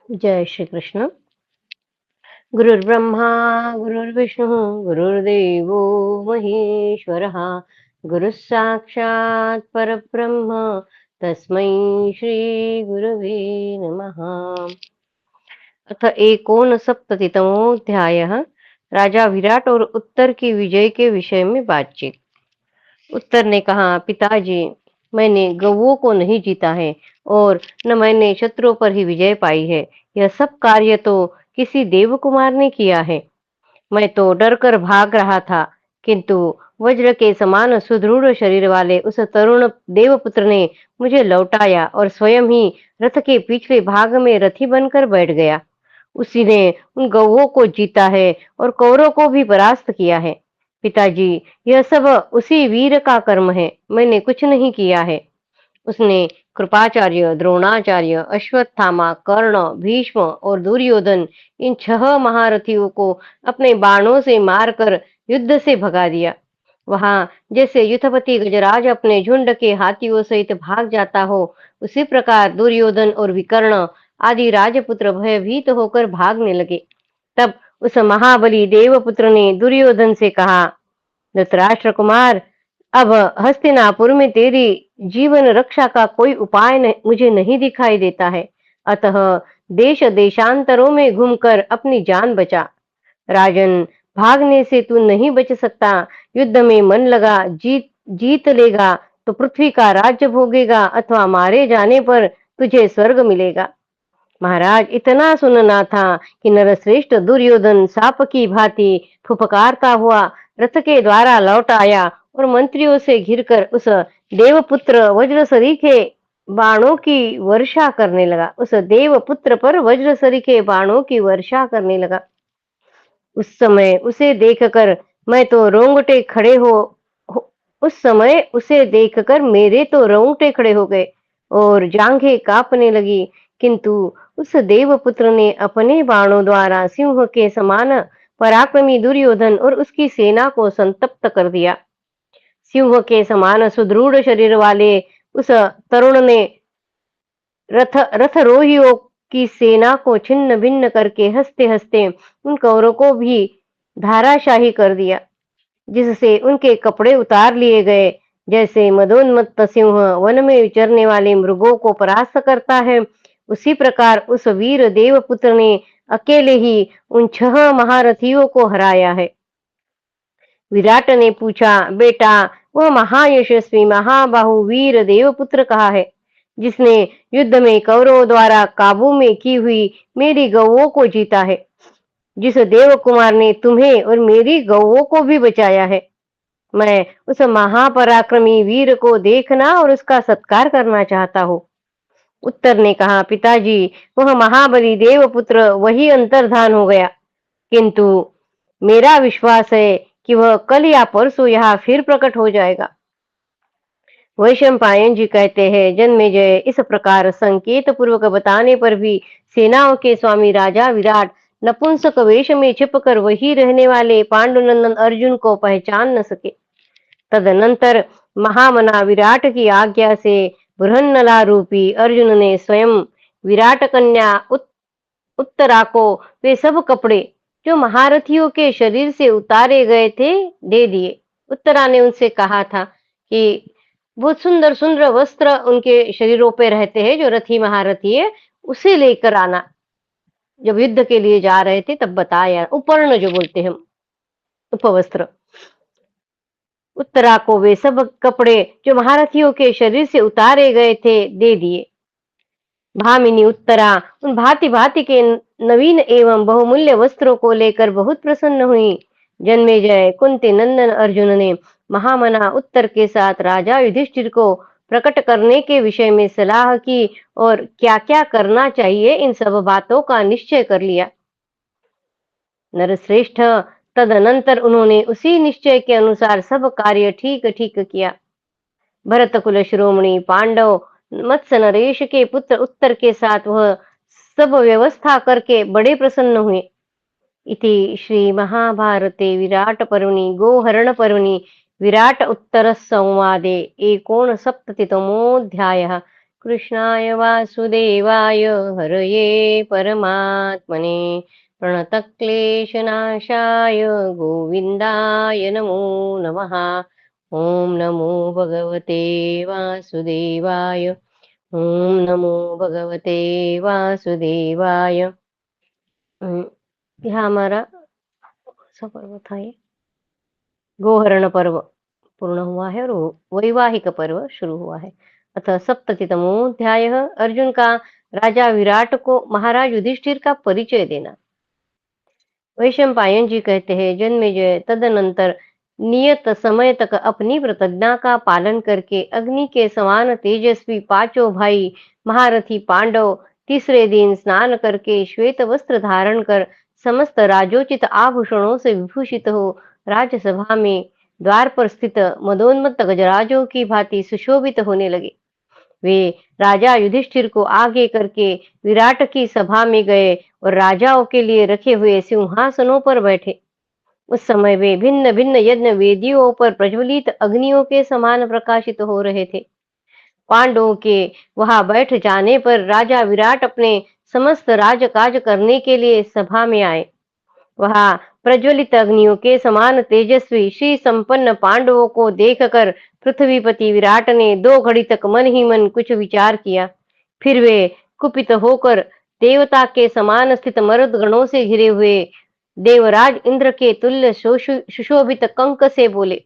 जय श्री कृष्ण। गुरुर्ब्रह्मा गुरुर्विष्णु गुरुर्देवो महेश्वरः। गुरुः साक्षात् परब्रह्म तस्मै श्री गुरवे नमः। अथ एकोनसप्ततितमोऽध्यायः। राजा विराट और उत्तर की विजय के विषय में बातचीत। उत्तर ने कहा, पिताजी, मैंने गौओं को नहीं जीता है और न मैंने शत्रुओं पर ही विजय पाई है। यह सब कार्य तो किसी देवकुमार ने किया है। मैं तो डर कर भाग रहा था, किंतु वज्र के समान सुदृढ़ शरीर वाले उस तरुण देवपुत्र ने मुझे लौटाया और स्वयं ही रथ के पिछले भाग में रथी बनकर बैठ गया। उसी ने उन गौओं को जीता है और कौरवों को भी परास्त किया है। पिताजी, यह सब उसी वीर का कर्म है, मैंने कुछ नहीं किया है। उसने कृपाचार्य, द्रोणाचार्य, अश्वत्थामा, कर्ण, भीष्म और दुर्योधन, इन 6 महारथियों को अपने बाणों से मारकर युद्ध से भगा दिया। वहां जैसे युद्धपति गजराज अपने झुंड के हाथियों सहित भाग जाता हो, उसी प्रकार दुर्योधन और विकर्ण आदि राजपुत्र भयभीत होकर भागने लगे। तब उस महाबली देवपुत्र ने दुर्योधन से कहा, धृतराष्ट्र कुमार, अब हस्तिनापुर में तेरी जीवन रक्षा का कोई उपाय मुझे नहीं दिखाई देता है। अतः देश देशांतरों में घूमकर अपनी जान बचा। राजन, भागने से तू नहीं बच सकता। युद्ध में मन लगा, जीत जीत लेगा तो पृथ्वी का राज्य भोगेगा, अथवा मारे जाने पर तुझे स्वर्ग मिलेगा। महाराज, इतना सुनना था कि नरश्रेष्ठ दुर्योधन सांप की भांति फुफकारता हुआ रथ के द्वारा लौट आया और मंत्रियों से घिरकर उस देवपुत्र वज्र सरीखे बाणों की वर्षा करने लगा। उस देवपुत्र पर वज्र सरीखे बाणों की वर्षा करने लगा। उस समय उसे देखकर मैं तो रोंगटे खड़े हो उस समय उसे देखकर मेरे तो रोंगटे खड़े हो गए और जांघें कांपने लगी। किंतु उस देवपुत्र ने अपने बाणों द्वारा सिंह के समान पराक्रमी दुर्योधन और उसकी सेना को संतप्त कर दिया। सिंह के समान सुदृढ़ शरीर वाले उस तरुण ने रथरोहियों की सेना को छिन्न भिन्न करके हंसते हंसते उन कौरवों को भी धाराशाही कर दिया, जिससे उनके कपड़े उतार लिए गए। जैसे मदोन्मत्त सिंह वन में विचरने वाले मृगों को परास्त करता है, उसी प्रकार उस वीर देवपुत्र ने अकेले ही उन 6 महारथियों को हराया है। विराट ने पूछा, बेटा, वह महायशस्वी महाबाहु वीर देवपुत्र कहा है, जिसने युद्ध में कौरवों द्वारा काबू में की हुई मेरी गौओं को जीता है, जिस देव कुमार ने तुम्हें और मेरी गौओं को भी बचाया है? मैं उस महापराक्रमी वीर को देखना और उसका सत्कार करना चाहता हूँ। उत्तर ने कहा, पिताजी, वह महाबली देवपुत्र वही अंतर्धान हो गया, किंतु मेरा विश्वास है कि वह कल या परसों यहाँ फिर प्रकट हो जाएगा। वैशंपायन जी कहते हैं, जन्मेजय इस प्रकार संकेत पूर्वक बताने पर भी सेनाओं के स्वामी राजा विराट नपुंसक वेश में छिपकर वही रहने वाले पांडुनंदन अर्जुन को पहचान न सके। तदनंतर महामना विराट की आज्ञा से बृहन्नला रूपी अर्जुन ने स्वयं विराट कन्या उत्तरा को वे सब कपड़े जो महारथियों के शरीर से उतारे गए थे दे दिए। उत्तरा ने उनसे कहा था कि बहुत सुंदर सुंदर वस्त्र उनके शरीरों पे रहते हैं, जो रथी महारथी है उसे लेकर आना। जब युद्ध के लिए जा रहे थे तब बताया, उपर्ण जो बोलते हैं, उपवस्त्र। उत्तरा को वे सब कपड़े जो महारथियों के शरीर से उतारे गए थे दे दिए। भामिनी उत्तरा उन भांति भांति के नवीन एवं बहुमूल्य वस्त्रों को लेकर बहुत प्रसन्न हुई। जन्मेजय, कुंती नंदन अर्जुन ने महामना उत्तर के साथ राजा युधिष्ठिर को प्रकट करने के विषय में सलाह की और क्या क्या करना चाहिए इन सब बातों का निश्चय कर लिया। नरश्रेष्ठ, तदनंतर उन्होंने उसी निश्चय के अनुसार सब कार्य ठीक ठीक किया। भरत कुल शिरोमणि पांडव मत्स्य नरेश के पुत्र उत्तर के साथ वह सब व्यवस्था करके बड़े प्रसन्न हुए। इति श्री महाभारते विराट पर्वणि गोहरण पर्वणि विराट उत्तर संवादे एकोनसप्ततितमोऽध्यायः। कृष्णाय वासुदेवाय हरये परमात्मने प्रणतक्लेशनाशाय गोविन्दाय नमो नमः। ॐ नमो भगवते वासुदेवाय। ॐ नमो भगवते वासुदेवाय। यह हमारा सा पर्व था, ये गोहरण पर्व पूर्ण हुआ है और वैवाहिक पर्व शुरू हुआ है। अतः सप्ततितमोऽध्यायः अर्जुन का राजा विराट को महाराज युधिष्ठिर का परिचय देना। वैशंपायन जी कहते हैं, जन्मेजय तदनंतर नियत समय तक अपनी प्रतिज्ञा का पालन करके अग्नि के समान तेजस्वी पांचों भाई महारथी पांडव तीसरे दिन स्नान करके श्वेत वस्त्र धारण कर समस्त राजोचित आभूषणों से विभूषित हो राजसभा में द्वार पर स्थित मदोन्मत्त गजराजों की भांति सुशोभित होने लगे। वे राजा युधिष्ठिर को आगे करके विराट की सभा में गए और राजाओं के लिए रखे हुए सिंहासनों पर बैठे। उस समय वे भिन्न भिन्न यज्ञ वेदियों पर प्रज्वलित अग्नियों के समान प्रकाशित हो रहे थे। पांडवों के वहां बैठ जाने पर राजा विराट अपने समस्त राजकाज करने के लिए सभा में आए। वहां प्रज्वलित अग्नियों के समान तेजस्वी श्री संपन्न पांडवों को देखकर पृथ्वीपति विराट ने 2 घड़ी तक मन ही मन कुछ विचार किया। फिर वे कुपित होकर देवता के समान स्थित मरुद गणों से घिरे हुए देवराज इंद्र के तुल्य सुशोभित कंक से बोले,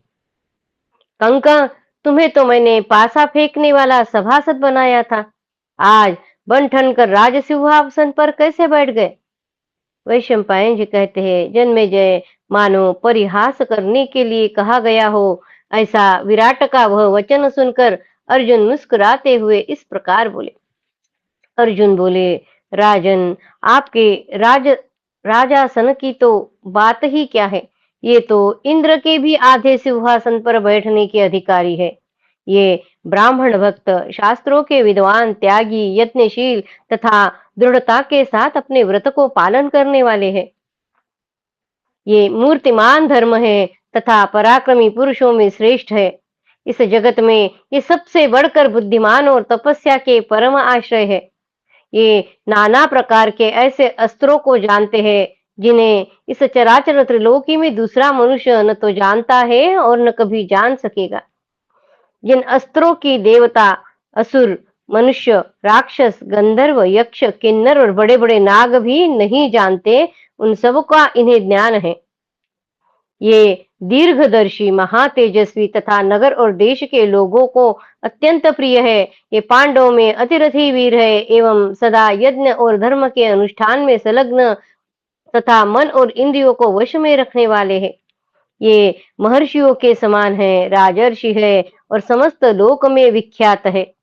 कंक, तुम्हें तो मैंने पासा फेंकने वाला सभासद बनाया था, आज बन ठन कर राज सिंहासन पर कैसे बैठ गए? वैशंपायन जी कहते हैं, जन्मेजय मानो परिहास करने के लिए कहा गया हो, ऐसा विराट का वह वचन सुनकर अर्जुन मुस्कुराते हुए इस प्रकार बोले। अर्जुन बोले, राजन, आपके राजासन की तो बात ही क्या है, ये तो इंद्र के भी आधे सिंहासन पर बैठने के अधिकारी है। ये ब्राह्मण भक्त, शास्त्रों के विद्वान, त्यागी, यत्नशील तथा दृढ़ता के साथ अपने व्रत को पालन करने वाले हैं। ये मूर्तिमान धर्म है तथा पराक्रमी पुरुषों में श्रेष्ठ है। इस जगत में ये सबसे बढ़कर बुद्धिमान और तपस्या के परम आश्रय है। ये नाना प्रकार के ऐसे अस्त्रों को जानते हैं जिन्हें इस चराचर त्रिलोकी में दूसरा मनुष्य न तो जानता है और न कभी जान सकेगा। जिन अस्त्रों की देवता, असुर, मनुष्य, राक्षस, गंधर्व, यक्ष, किन्नर और बड़े बड़े नाग भी नहीं जानते, उन सब का इन्हें ज्ञान है। ये दीर्घदर्शी, महातेजस्वी तथा नगर और देश के लोगों को अत्यंत प्रिय है। ये पांडवों में अतिरथी वीर है एवं सदा यज्ञ और धर्म के अनुष्ठान में संलग्न तथा मन और इंद्रियों को वश में रखने वाले हैं। ये महर्षियों के समान है, राजर्षि है और समस्त लोक में विख्यात है।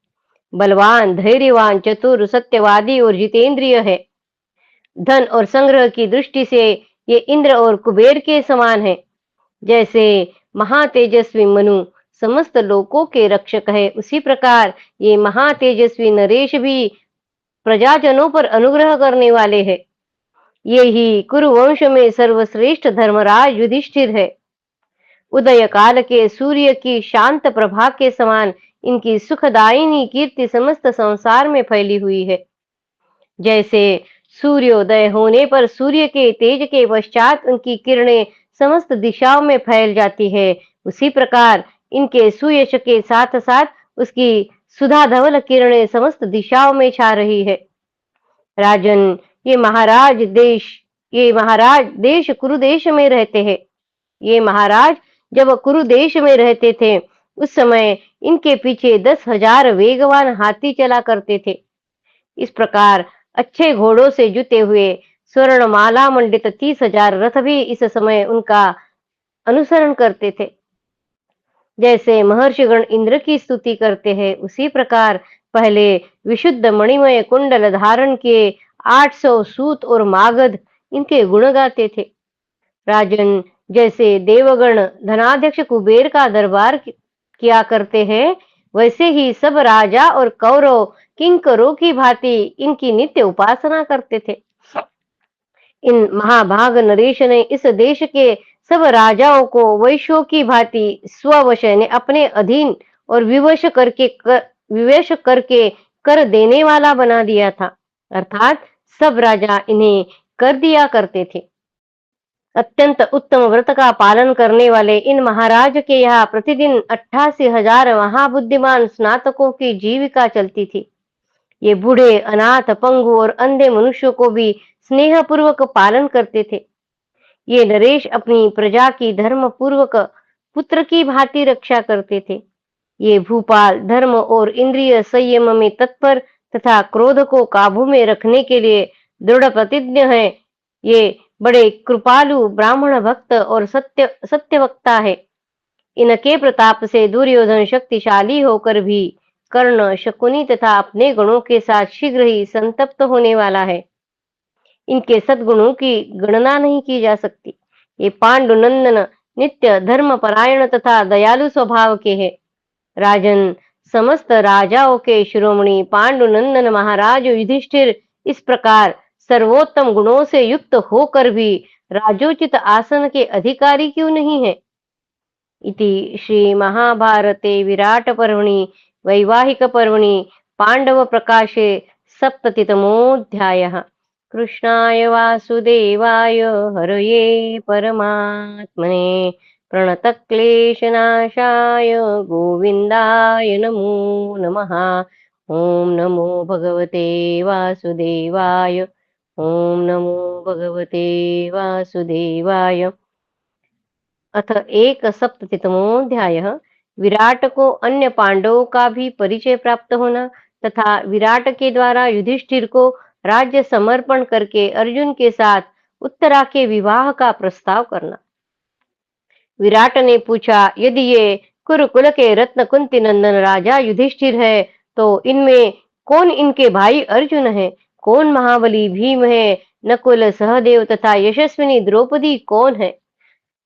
बलवान, धैर्यवान, चतुर, सत्यवादी और जितेंद्रिय है। धन और संग्रह की दृष्टि से ये इंद्र और कुबेर के समान है। जैसे महातेजस्वी मनु समस्त लोकों के रक्षक है, उसी प्रकार ये महातेजस्वी नरेश भी प्रजाजनों पर अनुग्रह करने वाले हैं। ये ही कुरुवंश में सर्वश्रेष्ठ धर्मराज युधिष्ठिर है। उदय काल के सूर्य की शांत प्रभा के समान इनकी सुखदायिनी कीर्ति समस्त संसार में फैली हुई है। जैसे सूर्योदय होने पर सूर्य के तेज के पश्चात उनकी किरणें समस्त दिशाओं में फैल जाती है, उसी प्रकार इनके सुयश के साथ साथ उसकी सुधा धवल किरणें समस्त दिशाओं में छा रही है। राजन, ये महाराज देश कुरुदेश में रहते हैं। ये महाराज जब कुरुदेश में रहते थे उस समय इनके पीछे 10,000 वेगवान हाथी चला करते थे। इस प्रकार अच्छे घोड़ों से जुते हुए स्वर्ण माला मंडित 30,000 रथ भी इस समय उनका अनुसरण करते थे। जैसे महर्षिगण इंद्र की स्तुति करते हैं, उसी प्रकार पहले विशुद्ध मणिमय कुंडल धारण के 800 सूत और मागध इनके गुण गाते थे। राजन, जैसे देवगण धनाध्यक्ष कुबेर का दरबार किया करते हैं, वैसे ही सब राजा और कौरव किंकरों की भांति इनकी नित्य उपासना करते थे। इन महाभाग नरेश ने इस देश के सब राजाओं को वैश्यों की भांति स्ववश ने अपने अधीन और विवश करके कर देने वाला बना दिया था, अर्थात सब राजा इन्हें कर दिया करते थे। अत्यंत उत्तम व्रत का पालन करने वाले इन महाराज के यहाँ प्रतिदिन 88,000 महाबुद्धिमान स्नातकों की जीविका चलती थी। ये बूढ़े, अनाथ, पंगु और अंधे मनुष्यों को भी स्नेह पूर्वक पालन करते थे। ये नरेश अपनी प्रजा की धर्म पूर्वक पुत्र की भांति रक्षा करते थे। ये भूपाल धर्म और इंद्रिय संयम में तत्पर तथा क्रोध को काबू में रखने के लिए दृढ़ प्रतिज्ञ है। ये बड़े कृपालु ब्राह्मण भक्त और सत्यवक्ता है। इनके प्रताप से दुर्योधन शक्तिशाली होकर भी कर्ण, शकुनी तथा अपने गणों के साथ शीघ्र ही संतप्त होने वाला है। इनके सद्गुणों की गणना नहीं की जा सकती। ये पांडुनंदन नित्य धर्म परायण तथा दयालु स्वभाव के हैं। राजन, समस्त राजाओं के शिरोमणि पांडुनंदन महाराज युधिष्ठिर इस प्रकार सर्वोत्तम गुणों से युक्त होकर भी राजोचित आसन के अधिकारी क्यों नहीं है? इति श्री महाभारते विराट पर्वणि वैवाहिक पर्वणि पांडव प्रकाशे सप्ततितमोऽध्यायः। कृष्णाय वासुदेवाय हरये परमात्मने प्रणतक्लेशनाशाय गोविन्दाय नमो नमः। ॐ नमो भगवते वासुदेवाय। ॐ नमो भगवते वासुदेवाय। अथ एक सप्ततितमोऽध्यायः। विराट को अन्य पांडवों का भी परिचय प्राप्त होना तथा विराट के द्वारा युधिष्ठिर को राज्य समर्पण करके अर्जुन के साथ उत्तरा के विवाह का प्रस्ताव करना। विराट ने पूछा, यदि ये कुरुकुल के रत्न कुंती नंदन राजा युधिष्ठिर है तो इनमें कौन इनके भाई अर्जुन है? कौन महाबली भीम है? नकुल, सहदेव तथा यशस्विनी द्रौपदी कौन है?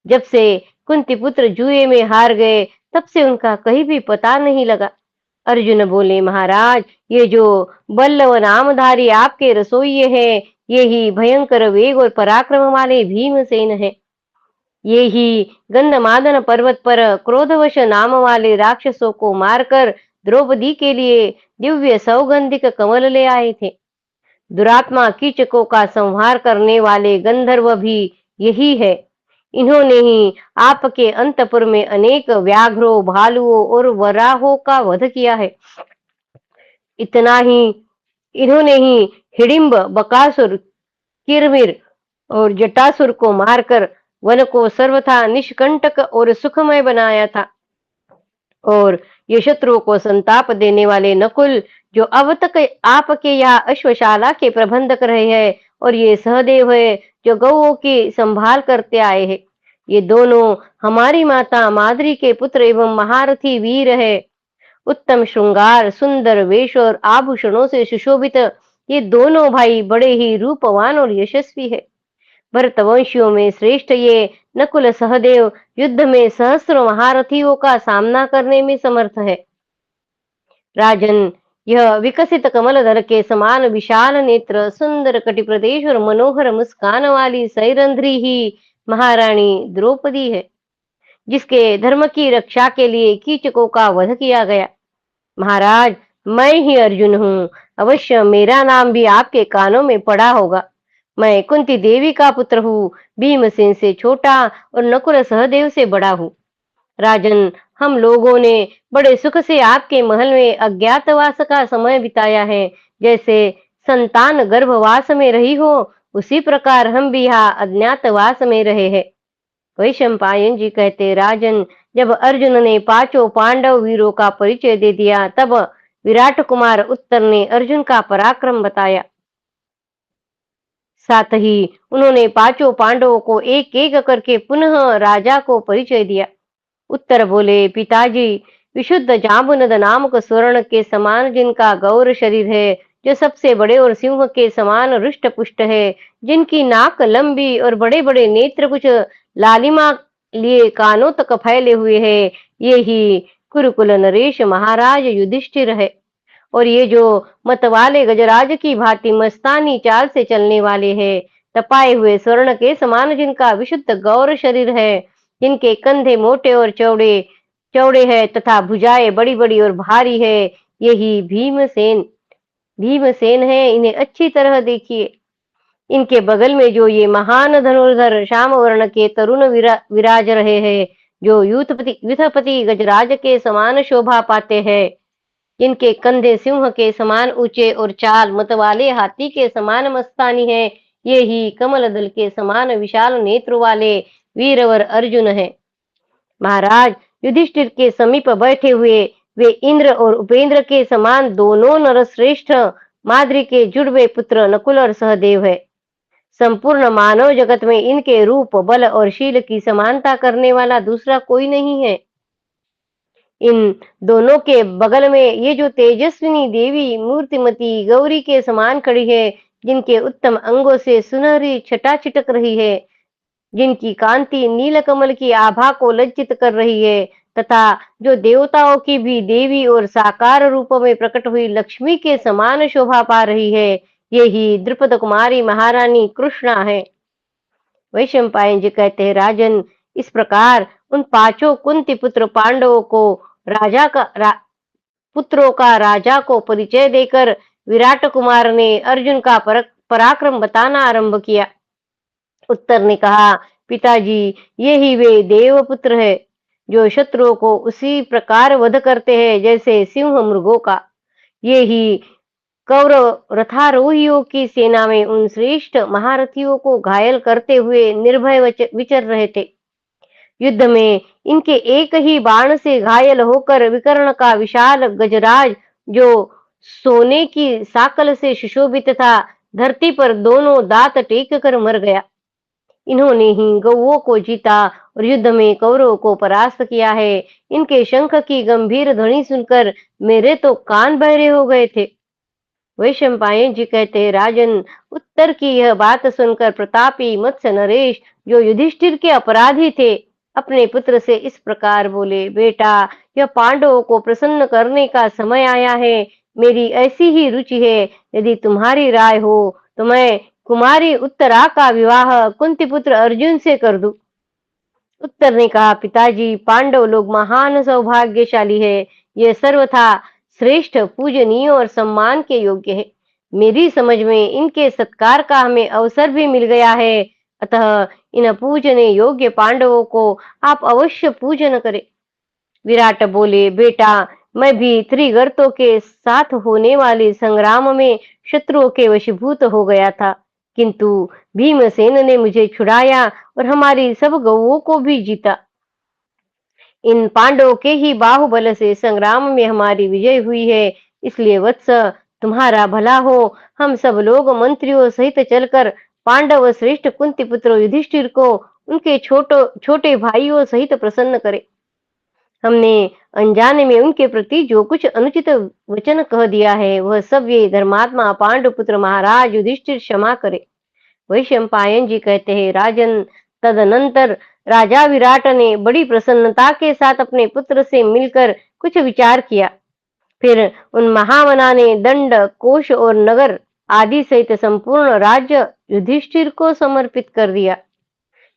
जब से कुंती पुत्र जुए में हार गए तब से उनका कहीं भी पता नहीं लगा। अर्जुन बोले, महाराज, ये जो बल्लव नामधारी आपके रसोइये हैं, ये ही भयंकर वेग और पराक्रम वाले भीमसेन है। ये ही गंधमादन पर्वत पर क्रोधवश नाम वाले राक्षसों को मारकर द्रौपदी के लिए दिव्य सौगंधिक कमल ले आए थे। दुरात्मा कीचकों का संहार करने वाले गंधर्व भी यही है। इन्होंने ही आपके अंतपुर में अनेक व्याघ्रों, भालुओं और वराहों का वध किया है। इतना ही इन्होंने ही हिडिंब, बकासुर, किरमिर और जटासुर को मारकर वन को सर्वथा निष्कंटक और सुखमय बनाया था। और ये शत्रुओं को संताप देने वाले नकुल, जो अब तक आपके यहाँ अश्वशाला के प्रबंधक रहे हैं, और ये सहदेव है, जो गौओं की संभाल करते आए हैं। ये दोनों हमारी माता माद्री के पुत्र एवं महारथी वीर है। उत्तम श्रृंगार, सुंदर वेश और आभूषणों से सुशोभित ये दोनों भाई बड़े ही रूपवान और यशस्वी है। भरतवंशियों में श्रेष्ठ ये नकुल सहदेव युद्ध में सहस्रों महारथियों का सामना करने में समर्थ है। राजन, यह विकसित कमलदल के समान विशाल नेत्र, सुंदर कटि प्रदेश और मनोहर मुस्कान वाली सैरंध्री ही महारानी द्रौपदी है, जिसके धर्म की रक्षा के लिए कीचकों का वध किया गया। महाराज, मैं ही अर्जुन हूँ। अवश्य मेरा नाम भी आपके कानों में पड़ा होगा। मैं कुंती देवी का पुत्र हूँ, भीमसेन से छोटा और नकुल सहदेव से बड़ा हूँ। राजन, हम लोगों ने बड़े सुख से आपके महल में अज्ञातवास का समय बिताया है। जैसे संतान गर्भवास में रही हो, उसी प्रकार हम भी यहाँ अज्ञातवास में रहे हैं। वैशंपायन जी कहते, राजन, जब अर्जुन ने पांचों पांडव वीरों का परिचय दे दिया, तब विराट कुमार उत्तर ने अर्जुन का पराक्रम बताया। साथ ही उन्होंने पांचों पांडवों को एक एक करके पुनः राजा को परिचय दिया। उत्तर बोले, पिताजी, विशुद्ध जांबुनद नामक स्वर्ण के समान जिनका गौर शरीर है, जो सबसे बड़े और सिंह के समान रुष्ट पुष्ट है, जिनकी नाक लंबी और बड़े बड़े नेत्र कुछ लालिमा लिए कानों तक फैले हुए हैं, ये ही कुरुकुल नरेश महाराज युधिष्ठिर है। और ये जो मतवाले गजराज की भांति मस्तानी चाल से चलने वाले हैं, तपाए हुए स्वर्ण के समान जिनका विशुद्ध गौर शरीर है, जिनके कंधे मोटे और चौड़े चौड़े है तथा भुजाएं बड़ी बड़ी और भारी है, यही भीमसेन। भीमसेन है, इन्हें अच्छी तरह देखिए। इनके बगल में जो ये महान धनुर्धर श्याम वर्ण के तरुण विराज रहे हैं, जो युथपति गजराज के समान शोभा पाते हैं, जिनके कंधे सिंह के समान ऊंचे और चाल मतवाले हाथी के समान मस्तानी है, ये ही कमल दल के समान विशाल नेत्र वाले वीरवर अर्जुन है। महाराज युधिष्ठिर के समीप बैठे हुए वे इंद्र और उपेंद्र के समान दोनों नरश्रेष्ठ माद्री के जुड़वे पुत्र नकुल और सहदेव है। संपूर्ण मानव जगत में इनके रूप, बल और शील की समानता करने वाला दूसरा कोई नहीं है। इन दोनों के बगल में ये जो तेजस्विनी देवी मूर्तिमती गौरी के समान खड़ी है, जिनके उत्तम अंगों से सुनहरी छटा छिटक रही है, जिनकी कांति नीलकमल की आभा को लज्जित कर रही है, तथा जो देवताओं की भी देवी और साकार रूप में प्रकट हुई लक्ष्मी के समान शोभा पा रही है, यही द्रुपद कुमारी महारानी कृष्णा है। वैशंपायन जी कहते हैं, राजन, इस प्रकार उन पांचों कुंती पुत्र पांडवों को पुत्रों का राजा को परिचय देकर विराट कुमार ने अर्जुन का पराक्रम बताना आरंभ किया। उत्तर ने कहा, पिताजी, ये ही वे देवपुत्र है, जो शत्रुओं को उसी प्रकार वध करते हैं जैसे सिंह मृगों का। ये ही कौरव रथारोहियों की सेना में उन श्रेष्ठ महारथियों को घायल करते हुए निर्भय विचर रहे थे। युद्ध में इनके एक ही बाण से घायल होकर विकर्ण का विशाल गजराज, जो सोने की साकल से सुशोभित था, धरती पर दोनों दांत टेक कर मर गया। इन्होंने ही गौओं को जीता और युद्ध में कौरवों को परास्त किया है। इनके शंख की गंभीर ध्वनि सुनकर मेरे तो कान बहरे हो गए थे। वैशंपायन जी कहते हैं, राजन, उत्तर की यह बात सुनकर प्रतापी मत्स्य नरेश, जो युधिष्ठिर के अपराधी थे, अपने पुत्र से इस प्रकार बोले, बेटा, यह पांडवों को प्रसन्न करने का समय आया है। मेरी ऐसी ही रुचि है, यदि तुम्हारी राय हो तो मैं कुमारी उत्तरा का विवाह कुंती पुत्र अर्जुन से कर दूं। उत्तर ने कहा, पिताजी, पांडव लोग महान सौभाग्यशाली है, ये सर्वथा श्रेष्ठ, पूजनीय और सम्मान के योग्य है। मेरी समझ में इनके सत्कार का हमें अवसर भी मिल गया है, अतः इन पूजने योग्य पांडवों को आप अवश्य पूजन करें। विराट बोले, बेटा, मैं भी त्रिगर्तों के साथ होने वाले संग्राम में शत्रुओं के वशीभूत हो गया था, किंतु भीमसेन ने मुझे छुड़ाया और हमारी सब गौओं को भी जीता। इन पांडवों के ही बाहुबल से संग्राम में हमारी विजय हुई है, इसलिए वत्स, तुम्हारा भला हो, हम सब लोग मंत्रियों सहित चलकर पांडव श्रेष्ठ कुंती पुत्र युधिष्ठिर को उनके छोटे भाइयों सहित प्रसन्न करें। हमने अनजाने में उनके प्रति जो कुछ अनुचित वचन कह दिया है, वह सब ये धर्मात्मा पांडुपुत्र महाराज युधिष्ठिर क्षमा करे। वैशंपायन जी कहते हैं, राजन, तदनंतर राजा विराट ने बड़ी प्रसन्नता के साथ अपने पुत्र से मिलकर कुछ विचार किया। फिर उन महामना ने दंड, कोश और नगर आदि सहित संपूर्ण राज्य युधिष्ठिर को समर्पित कर दिया।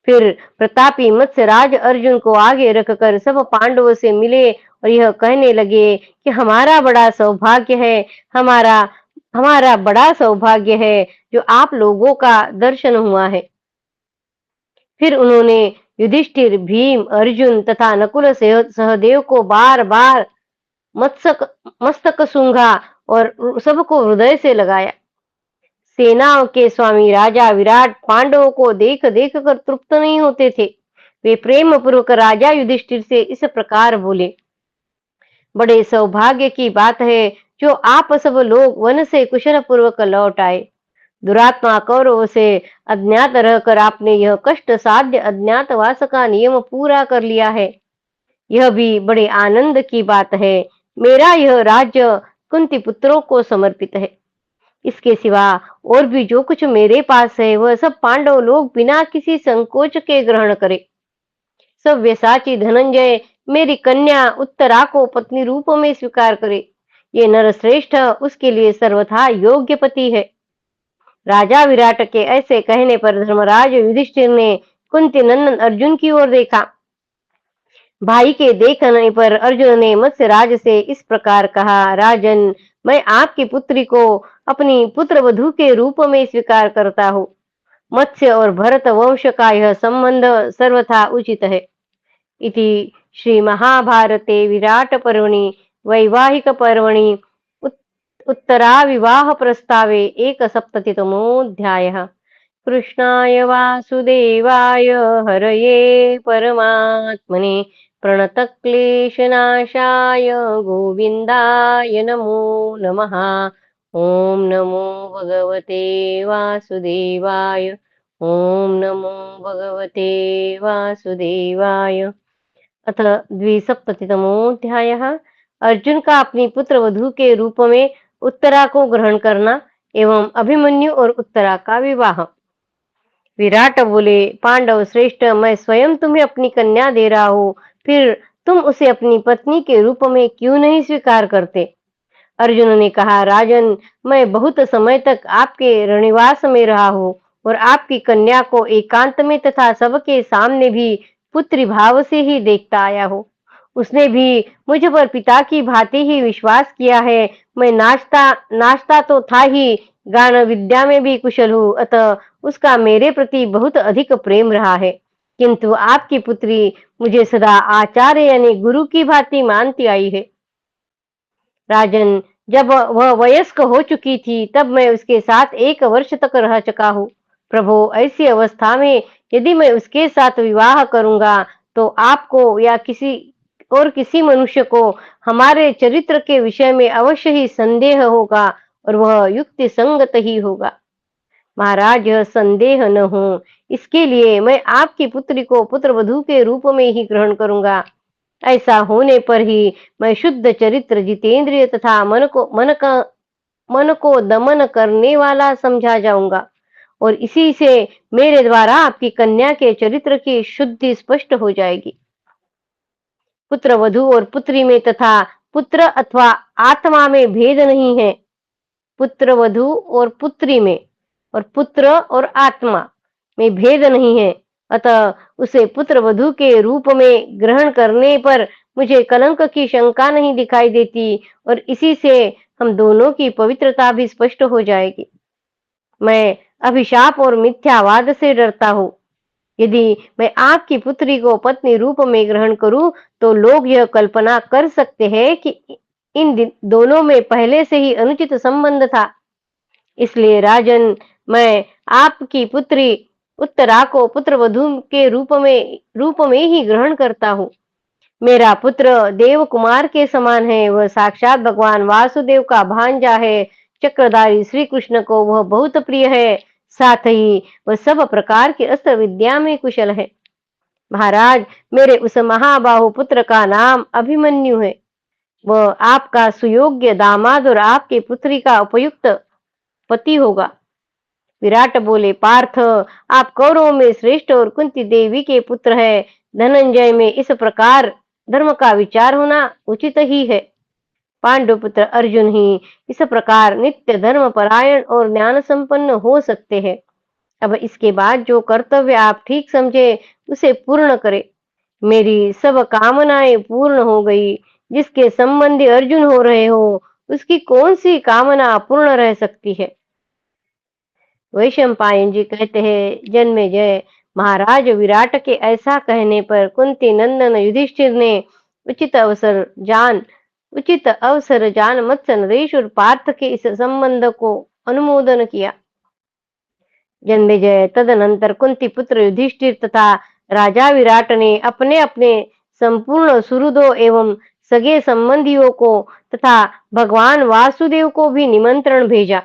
फिर प्रतापी मत्स्यराज अर्जुन को आगे रखकर सब पांडवों से मिले और यह कहने लगे कि हमारा बड़ा सौभाग्य है, हमारा हमारा बड़ा सौभाग्य है जो आप लोगों का दर्शन हुआ है। फिर उन्होंने युधिष्ठिर, भीम, अर्जुन तथा नकुल सहदेव को बार बार मस्तक सूंघा और सबको हृदय से लगाया। सेनाओं के स्वामी राजा विराट पांडवों को देख देख कर तृप्त नहीं होते थे। वे प्रेम पूर्वक राजा युधिष्ठिर से इस प्रकार बोले, बड़े सौभाग्य की बात है जो आप सब लोग वन से कुशल पूर्वक लौट आए। दुरात्मा कौरवों से अज्ञात रहकर आपने यह कष्ट साध्य अज्ञातवास का नियम पूरा कर लिया है। यह भी बड़े आनंद की बात है। मेरा यह राज्य कुंती पुत्रों को समर्पित है। इसके सिवा और भी जो कुछ मेरे पास है, वह सब पांडव लोग बिना किसी संकोच के ग्रहण करे। सव्यसाची धनंजय मेरी कन्या उत्तरा को पत्नी रूप में स्वीकार करे। ये नरश्रेष्ठ उसके लिए सर्वथा योग्य पति है। राजा विराट के ऐसे कहने पर धर्मराज युधिष्ठिर ने कुंती नंदन अर्जुन की ओर देखा। भाई के देखने पर अर्जुन ने मत्स्यराज से इस प्रकार कहा, राजन, मैं आपकी पुत्री को अपनी पुत्र वधू के रूप में स्वीकार करता हूँ। मत्स्य और भरत वंश का यह संबंध सर्वथा उचित है। इति श्रीमहाभारते विराटपर्वणि वैवाहिकपर्वणि उत्तराविवाहप्रस्तावे एकसप्ततितमोऽध्यायः। कृष्णाय वासुदेवाय हरये परमात्मने प्रणतक्लेशनाशाय गोविन्दाय नमो नमः। ॐ नमो भगवते वासुदेवाय। ॐ नमो भगवते वासुदेवाय। अथ द्विसप्ततितमोऽध्यायः। अर्जुन का अपनी पुत्र वधू के रूप में उत्तरा को ग्रहण करना एवं अभिमन्यु और उत्तरा का विवाह। विराट बोले, पांडव श्रेष्ठ, मैं स्वयं तुम्हें अपनी कन्या दे रहा हूँ, फिर तुम उसे अपनी पत्नी के रूप में क्यों नहीं स्वीकार करते? अर्जुन ने कहा, राजन, मैं बहुत समय तक आपके रणिवास में रहा हूँ और आपकी कन्या को एकांत में तथा सबके सामने भी पुत्री भाव से ही देखता आया हूँ। उसने भी मुझ पर पिता की भांति ही विश्वास किया है। मैं नाचता नाचता तो था ही, गान विद्या में भी कुशल हूँ, अतः उसका मेरे प्रति बहुत अधिक प्रेम रहा है। किंतु आपकी पुत्री मुझे सदा आचार्य यानी गुरु की भांति मानती आई है। राजन, जब वह वयस्क हो चुकी थी तब मैं उसके साथ 1 वर्ष तक रह चुका हूँ। प्रभु, ऐसी अवस्था में यदि मैं उसके साथ विवाह करूंगा तो आपको या किसी मनुष्य को हमारे चरित्र के विषय में अवश्य ही संदेह होगा और वह युक्ति संगत ही होगा। महाराज, यह संदेह न हो, इसके लिए मैं आपकी पुत्री को पुत्रवधू के रूप में ही ग्रहण करूंगा। ऐसा होने पर ही मैं शुद्ध चरित्र, जितेंद्रिय तथा मन को दमन करने वाला समझा जाऊंगा और इसी से मेरे द्वारा आपकी कन्या के चरित्र की शुद्धि स्पष्ट हो जाएगी। पुत्र वधू और पुत्री में तथा पुत्र अथवा आत्मा में भेद नहीं है। पुत्र वधू और पुत्री में और पुत्र और आत्मा में भेद नहीं है। अतः उसे पुत्र वधू के रूप में ग्रहण करने पर मुझे कलंक की शंका नहीं दिखाई देती और इसी से हम दोनों की पवित्रता भी स्पष्ट हो जाएगी। मैं अभिशाप और मिथ्यावाद से डरता हूँ। यदि मैं आपकी पुत्री को पत्नी रूप में ग्रहण करूं तो लोग यह कल्पना कर सकते हैं कि इन दोनों में पहले से ही अनुचित संबंध था। इसलिए राजन, मैं आपकी पुत्री उत्तरा को पुत्रवधू के रूप में ही ग्रहण करता हूँ। मेरा पुत्र देव कुमार के समान है। वह साक्षात भगवान वासुदेव का भांजा है। चक्रधारी श्री कृष्ण को वह बहुत प्रिय है। साथ ही वह सब प्रकार की अस्त्र विद्या में कुशल है। महाराज, मेरे उस महाबाहु पुत्र का नाम अभिमन्यु है। वह आपका सुयोग्य दामाद और आपकी पुत्री का उपयुक्त पति होगा। विराट बोले, पार्थ, आप कौरवों में श्रेष्ठ और कुंती देवी के पुत्र है। धनंजय में इस प्रकार धर्म का विचार होना उचित ही है। पांडुपुत्र अर्जुन ही इस प्रकार नित्य धर्म परायण और ज्ञान संपन्न हो सकते हैं। अब इसके बाद जो कर्तव्य आप ठीक समझे उसे पूर्ण करें। मेरी सब कामनाएं पूर्ण हो गई। जिसके संबंधी अर्जुन हो रहे हो, उसकी कौन सी कामना अपूर्ण रह सकती है? वैशंपायन जी कहते हैं, जन्मेजय, महाराज विराट के ऐसा कहने पर कुंती नंदन युधिष्ठिर ने उचित अवसर जान मत्स्य नरेश और पार्थ के इस संबंध को अनुमोदन किया। जन्मेजय, तदनंतर कुंती पुत्र युधिष्ठिर तथा राजा विराट ने अपने अपने संपूर्ण सुहृदों एवं सगे संबंधियों को तथा भगवान वासुदेव को भी निमंत्रण भेजा।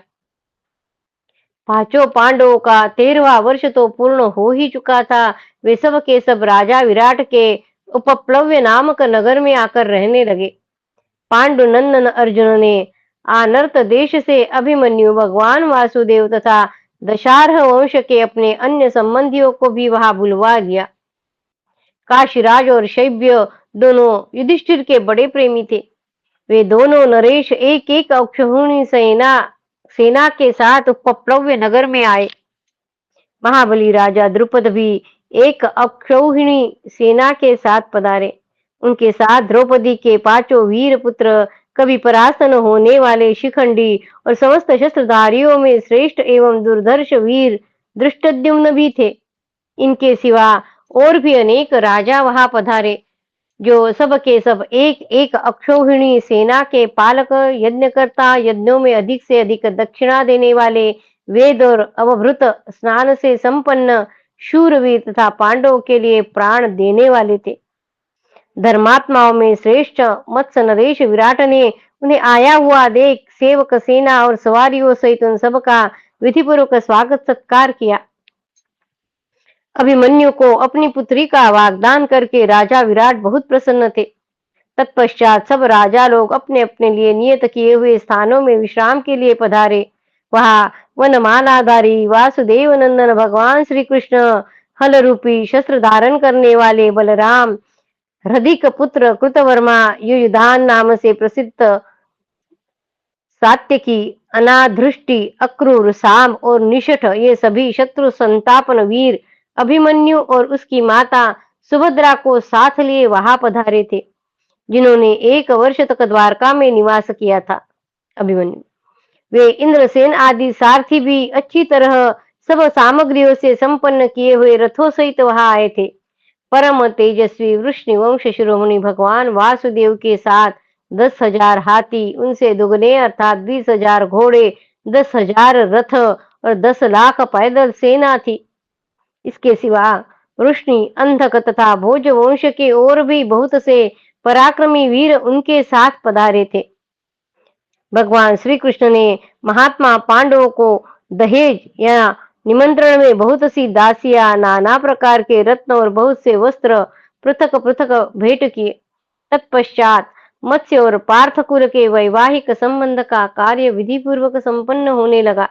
पांचों पांडवों का 13वां वर्ष तो पूर्ण हो ही चुका था। वे सब के सब राजा विराट के उपप्लव्य नामक नगर में आकर रहने लगे। पांडुनंदन अर्जुन ने आनर्त देश से अभिमन्यु, भगवान वासुदेव तथा दशार्ह वंश के अपने अन्य संबंधियों को भी वहां बुलवा दिया। काशीराज और शैब्य दोनों युधिष्ठिर के बड़े प्रेमी थे। वे दोनों नरेश एक एक अक्षौहिणी सेना के साथ उपप्लव्य नगर में आए। महाबली राजा द्रुपद भी एक अक्षौहिणी सेना के साथ पधारे। उनके साथ द्रौपदी के 5 वीर पुत्र कभी परास्त न होने वाले शिखंडी और समस्त शस्त्रधारियों में श्रेष्ठ एवं दुर्धर्ष वीर धृष्टद्युम्न भी थे। इनके सिवा और भी अनेक राजा वहां पधारे, जो सब के सब एक एक अक्षौहिणी सेना के पालक, यज्ञकर्ता, यज्ञों में अधिक से अधिक दक्षिणा देने वाले, वेद और अवभृत स्नान से संपन्न शूरवीर तथा पांडवों के लिए प्राण देने वाले थे। धर्मात्माओं में श्रेष्ठ मत्स्य नरेश विराट ने उन्हें आया हुआ देख सेवक, सेना और सवारियों सहित उन सबका विधिपूर्वक स्वागत सत्कार किया। अभिमन्यु को अपनी पुत्री का वाग्दान करके राजा विराट बहुत प्रसन्न थे। तत्पश्चात सब राजा लोग अपने अपने लिए नियत किए हुए स्थानों में विश्राम के लिए पधारे। वहां वनमालाधारी वासुदेव नंदन भगवान श्री कृष्ण, हल रूपी शस्त्र धारण करने वाले बलराम, हृदिक पुत्र कृतवर्मा, युयुधान नाम से प्रसिद्ध सात्यकी, अनाधृष्टि, अक्रूर, साम और निषठ, ये सभी शत्रु संतापन वीर अभिमन्यु और उसकी माता सुभद्रा को साथ लिए वहां पधारे थे, जिन्होंने 1 वर्ष तक द्वारका में निवास किया था। अभिमन्यु, वे इंद्रसेन आदि सारथी भी अच्छी तरह सब सामग्रियों से संपन्न किए हुए रथों सहित वहां आए थे। परम तेजस्वी वृष्णिवंश शिरोमणि भगवान वासुदेव के साथ 10,000 हाथी, उनसे दुगने अर्थात 20,000 घोड़े, 10,000 रथ और 10 लाख पैदल सेना थी। इसके सिवा वृष्णि, अंधक तथा भोज वंश के और भी बहुत से पराक्रमी वीर उनके साथ पधारे थे। भगवान श्री कृष्ण ने महात्मा पांडवों को दहेज या निमंत्रण में बहुत सी दासियां, नाना प्रकार के रत्न और बहुत से वस्त्र पृथक पृथक भेंट किए। तत्पश्चात मत्स्य और पार्थकुल के वैवाहिक संबंध का कार्य विधि पूर्वक संपन्न होने लगा।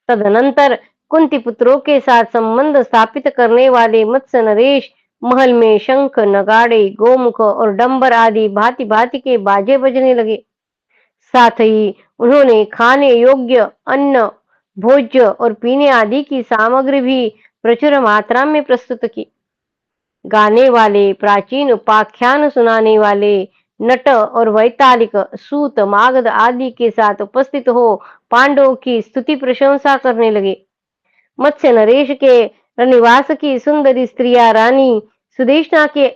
तदनंतर कुंती पुत्रों के साथ संबंध स्थापित करने वाले मत्स्य नरेश महल में शंख, नगाड़े, गोमुख और डंबर आदि भांति भांति के बाजे बजने लगे। साथ ही उन्होंने खाने योग्य अन्न, भोज्य और पीने आदि की सामग्री भी प्रचुर मात्रा में प्रस्तुत की। गाने वाले, प्राचीन उपाख्यान सुनाने वाले, नट और वैतालिक, सूत, मागध आदि के साथ उपस्थित हो पांडवों की स्तुति प्रशंसा करने लगे। मत्स्य नरेश के रनिवास की सुंदरी स्त्रियां रानी सुदेशना के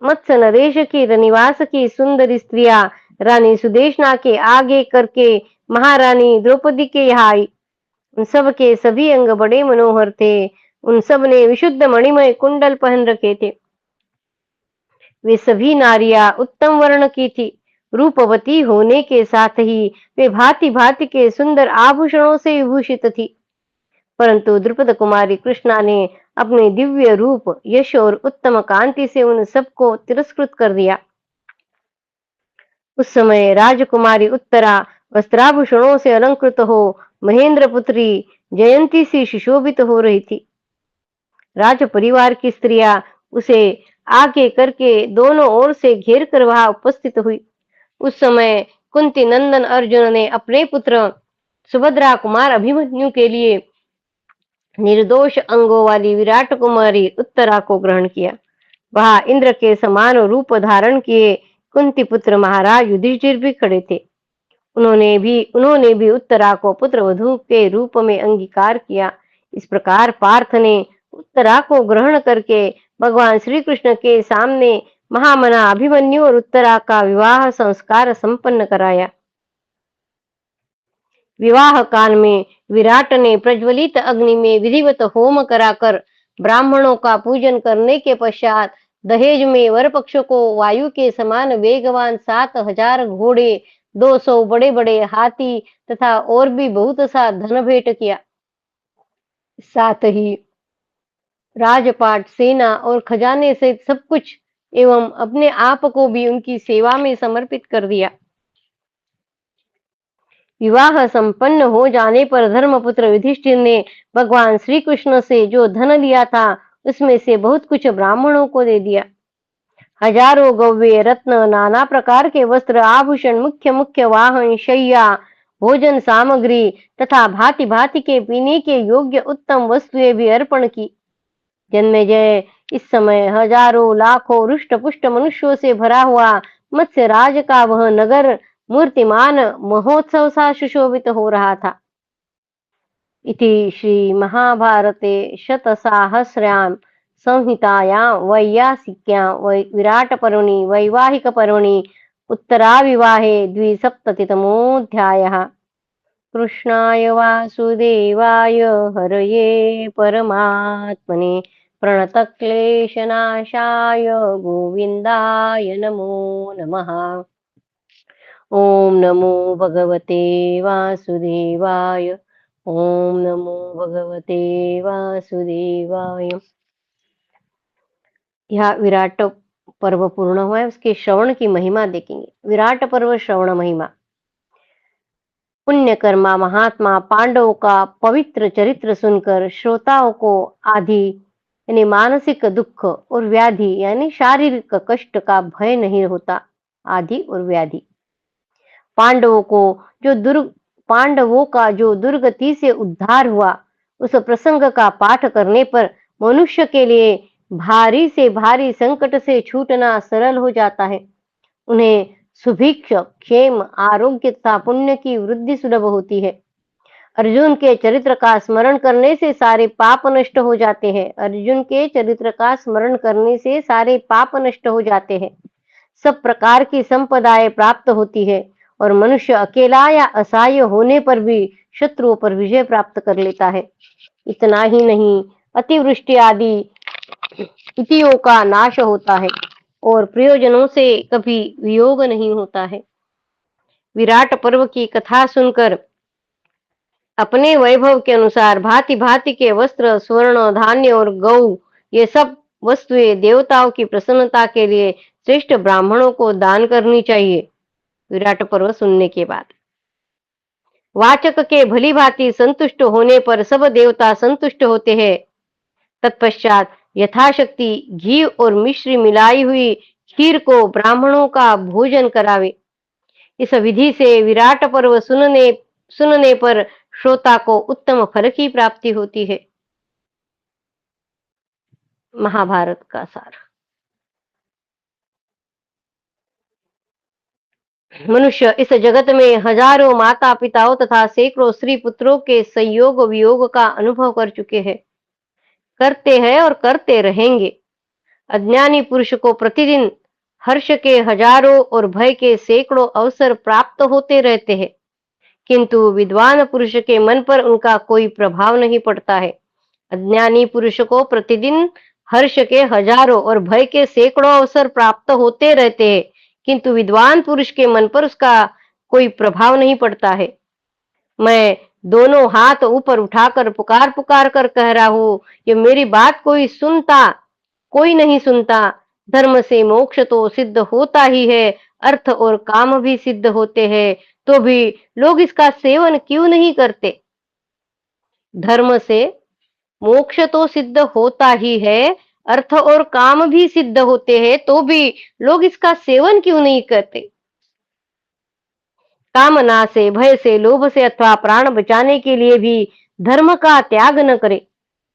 मत्स्य नरेश की रनिवास की सुंदरी स्त्रियां रानी सुदेशना के आगे करके महारानी द्रौपदी के यहाँ आई। उन सब के सभी अंग बड़े मनोहर थे। उन सब ने विशुद्ध मणिमय कुंडल पहन रखे थे। वे सभी नारियां उत्तम वर्ण की थी। रूपवती होने के साथ ही वे भांति भांति के सुंदर आभूषणों से विभूषित थी। परंतु द्रुपद कुमारी कृष्णा ने अपने दिव्य रूप, यश और उत्तम कांति से उन सबको तिरस्कृत कर दिया। उस समय राजकुमारी उत्तरा वस्त्राभूषणों से अलंकृत हो महेंद्र पुत्री जयंती सी सुशोभित हो रही थी। राज परिवार की स्त्रियां उसे आगे करके दोनों ओर से घेर कर वहां उपस्थित हुई। उस समय कुंती नंदन अर्जुन ने अपने पुत्र सुभद्रा कुमार अभिमन्यु के लिए निर्दोष अंगों वाली विराट कुमारी उत्तरा को ग्रहण किया। वहां इंद्र के समान रूप धारण किए कुंती पुत्र महाराज युधिष्ठिर भी खड़े थे। उन्होंने भी उत्तरा को पुत्र वधू के रूप में अंगीकार किया। इस प्रकार पार्थ ने उत्तरा को ग्रहण करके भगवान श्री कृष्ण के सामने महामना अभिमन्यु और उत्तरा का विवाह संस्कार संपन्न कराया। विवाह काल में विराट ने प्रज्वलित अग्नि में विधिवत होम कराकर ब्राह्मणों का पूजन करने के पश्चात दहेज में वर पक्ष को वायु के समान वेगवान 7,000 घोड़े, 200 बड़े बड़े हाथी तथा और भी बहुत सा धन भेंट किया। साथ ही राजपाट, सेना और खजाने सहित सब कुछ एवं अपने आप को भी उनकी सेवा में समर्पित कर दिया। विवाह संपन्न हो जाने पर धर्मपुत्र युधिष्ठिर ने भगवान श्री कृष्ण से जो धन लिया था उसमें से बहुत कुछ ब्राह्मणों को दे दिया। हजारों गव्य, रत्न, नाना प्रकार के वस्त्र, आभूषण, मुख्य मुख्य वाहन, शैया, भोजन सामग्री तथा भांति भांति के पीने के योग्य उत्तम वस्तुएं भी अर्पण की। जन्मेजय, इस समय हजारों लाखों रुष्ट पुष्ट मनुष्यों से भरा हुआ मत्स्य राज का वह नगर मूर्तिमान महोत्सव सा सुशोभित हो रहा था। इति श्री महाभारते शतसाहस्र्यां संहितायां वैयासिक्यां विराटपर्वणि वैवाहिकपर्वणि उत्तराविवाहे द्विसप्ततितमोऽध्यायः। कृष्णाय वासुदेवाय हरये परमात्मने प्रणतक्लेशनाशाय गोविन्दाय नमो नमः। ॐ नमो भगवते वासुदेवाय। ओम नमो भगवते वासुदेवाय। यह विराट पर्व पूर्ण हुआ है, उसके श्रवण की महिमा देखेंगे। विराट पर्व श्रवण महिमा। पुण्यकर्मा महात्मा पांडवों का पवित्र चरित्र सुनकर श्रोताओं को आदि यानी मानसिक दुख और व्याधि यानी शारीरिक कष्ट का भय नहीं होता। आदि और व्याधि। पांडवों का जो दुर्गति से उद्धार हुआ, उस प्रसंग का पाठ करने पर मनुष्य के लिए भारी से भारी संकट से छूटना सरल हो जाता है। उन्हें सुभिक्ष, क्षेम, आरोग्य तथा पुण्य की वृद्धि सुलभ होती है। अर्जुन के चरित्र का स्मरण करने से सारे पाप नष्ट हो जाते हैं। अर्जुन के चरित्र का स्मरण करने से सारे पाप नष्ट हो जाते हैं। सब प्रकार की संपदाएं प्राप्त होती है और मनुष्य अकेला या असहाय होने पर भी शत्रुओं पर विजय प्राप्त कर लेता है। इतना ही नहीं, अतिवृष्टि आदि इतियों का नाश होता है और प्रयोजनों से कभी वियोग नहीं होता है। विराट पर्व की कथा सुनकर अपने वैभव के अनुसार भांति भांति के वस्त्र, स्वर्ण, धान्य और गौ ये सब वस्तुएं देवताओं की प्रसन्नता के लिए श्रेष्ठ ब्राह्मणों को दान करनी चाहिए। विराट पर्व सुनने के बाद वाचक के भली भांति संतुष्ट होने पर सब देवता संतुष्ट होते हैं। तत्पश्चात यथाशक्ति घी और मिश्री मिलाई हुई खीर को ब्राह्मणों का भोजन करावे। इस विधि से विराट पर्व सुनने पर श्रोता को उत्तम फल की प्राप्ति होती है। महाभारत का सार। मनुष्य इस जगत में हजारों माता पिताओं तथा सैकड़ों स्त्री पुत्रों के संयोग वियोग का अनुभव कर चुके हैं, करते हैं और करते रहेंगे। अज्ञानी पुरुष को प्रतिदिन हर्ष के हजारों और भय के सैकड़ों अवसर प्राप्त होते रहते हैं, किंतु विद्वान पुरुष के मन पर उनका कोई प्रभाव नहीं पड़ता है। अज्ञानी पुरुष को प्रतिदिन हर्ष के हजारों और भय के सैकड़ों अवसर प्राप्त होते रहते हैं, किंतु विद्वान पुरुष के मन पर उसका कोई प्रभाव नहीं पड़ता है। मैं दोनों हाथ ऊपर उठाकर पुकार पुकार कर कह रहा हूं, ये मेरी बात कोई नहीं सुनता। धर्म से मोक्ष तो सिद्ध होता ही है, अर्थ और काम भी सिद्ध होते हैं, तो भी लोग इसका सेवन क्यों नहीं करते? धर्म से मोक्ष तो सिद्ध होता ही है, अर्थ और काम भी सिद्ध होते हैं, तो भी लोग इसका सेवन क्यों नहीं करते? कामना से, भय से, लोभ से अथवा प्राण बचाने के लिए भी धर्म का त्याग न करे।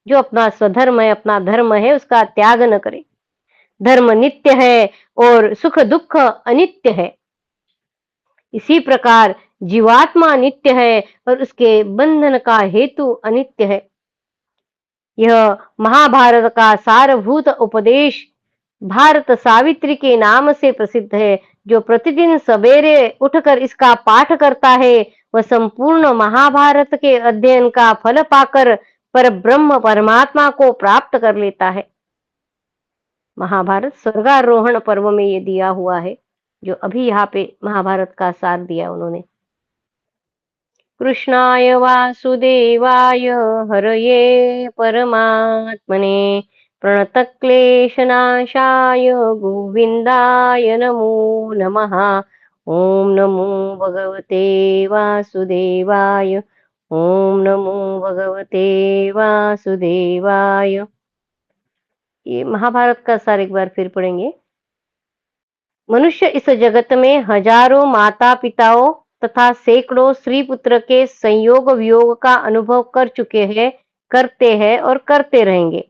जो अपना स्वधर्म है, अपना धर्म है, उसका त्याग न करे। धर्म नित्य है और सुख दुख अनित्य है। इसी प्रकार जीवात्मा नित्य है और उसके बंधन का हेतु अनित्य है। यह महाभारत का सारभूत उपदेश भारत सावित्री के नाम से प्रसिद्ध है। जो प्रतिदिन सवेरे उठकर इसका पाठ करता है, वह संपूर्ण महाभारत के अध्ययन का फल पाकर पर ब्रह्म परमात्मा को प्राप्त कर लेता है। महाभारत स्वर्गारोहण पर्व में ये दिया हुआ है, जो अभी यहाँ पे महाभारत का सार दिया उन्होंने। कृष्णाय वासुदेवाय हरये परमात्मने प्रणतक्लेशनाशाय गोविन्दाय नमो नमः। ओम नमो भगवते वासुदेवाय। ओम नमो भगवते वासुदेवाय। ये महाभारत का सार एक बार फिर पढ़ेंगे। मनुष्य इस जगत में हजारों माता पिताओं तथा सैकड़ों स्त्री पुत्र के संयोग वियोग का अनुभव कर चुके हैं, करते हैं और करते रहेंगे।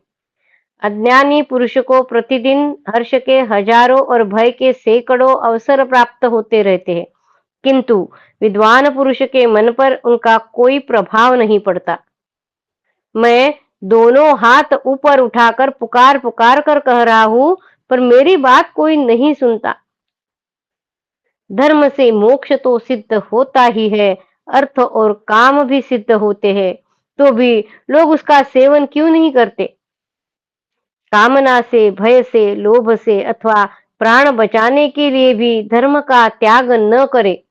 अज्ञानी पुरुष को प्रतिदिन हर्ष के हजारों और भय के सैकड़ों अवसर प्राप्त होते रहते हैं, किंतु विद्वान पुरुष के मन पर उनका कोई प्रभाव नहीं पड़ता। मैं दोनों हाथ ऊपर उठाकर पुकार पुकार कर कह रहा हूं, पर मेरी बात कोई नहीं सुनता। धर्म से मोक्ष तो सिद्ध होता ही है, अर्थ और काम भी सिद्ध होते हैं, तो भी लोग उसका सेवन क्यों नहीं करते? कामना से, भय से, लोभ से अथवा प्राण बचाने के लिए भी धर्म का त्याग न करे।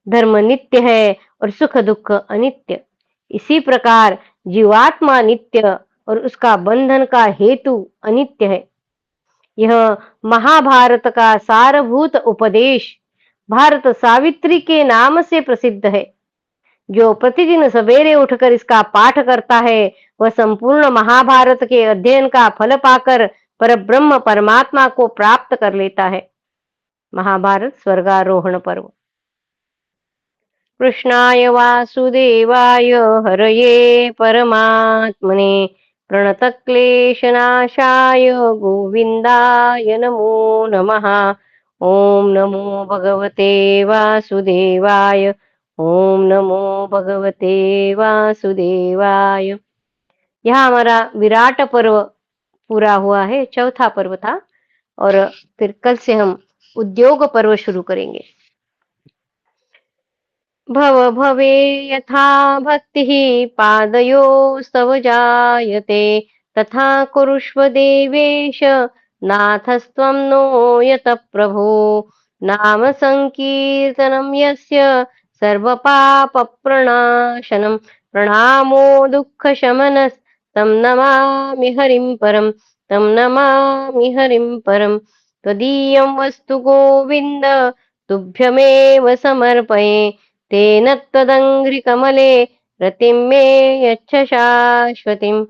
धर्म नित्य है और सुख दुख अनित्य। इसी प्रकार जीवात्मा नित्य और उसका बंधन का हेतु अनित्य है। यह महाभारत का सारभूत उपदेश भारत सावित्री के नाम से प्रसिद्ध है। जो प्रतिदिन सवेरे उठकर इसका पाठ करता है, वह संपूर्ण महाभारत के अध्ययन का फल पाकर परब्रह्म परमात्मा को प्राप्त कर लेता है। महाभारत स्वर्गारोहण पर्व। कृष्णाय वासुदेवाय हरये परमात्मने प्रणतक्लेशनाशाय गोविन्दाय नमो नमः। ॐ नमो भगवते वासुदेवाय। ॐ नमो भगवते वासुदेवाय। यहाँ हमारा विराट पर्व पूरा हुआ है, चौथा पर्व था। और फिर कल से हम उद्योग पर्व शुरू करेंगे। भव भवे यथा भक्तिः पादयोस्तव जायते, तथा कुरुष्व देवेश नाथस्त्वं नो यत प्रभो। नाम संकीर्तनं यस्य सर्वपापप्रणाशनं, प्रणामो दुःखशमनस्तं नमामि हरिं परं। तं नमामि हरिं परं। त्वदीयं वस्तु गोविन्द तुभ्यमेव समर्पये। तेन त्वदङ्घ्रिकमले रतिं मे यच्छ शाश्वतीम्।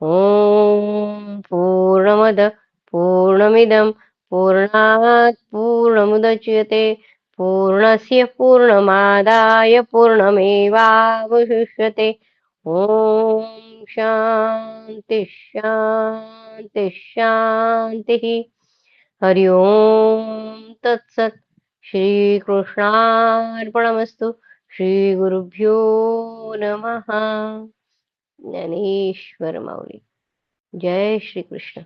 ॐ पूर्णमद पूर्णमिदं पूर्णात् पूर्णमुदच्यते, पूर्णस्य पूर्णमादाय पूर्णमेवावशिष्यते। ॐ शान्ति शान्ति शान्तिः। हरि ओम तत्सत्। श्रीकृष्णार्पणमस्तु। श्रीगुरुभ्यो नमः। ज्ञानेश्वर माऊली। जय श्री कृष्ण।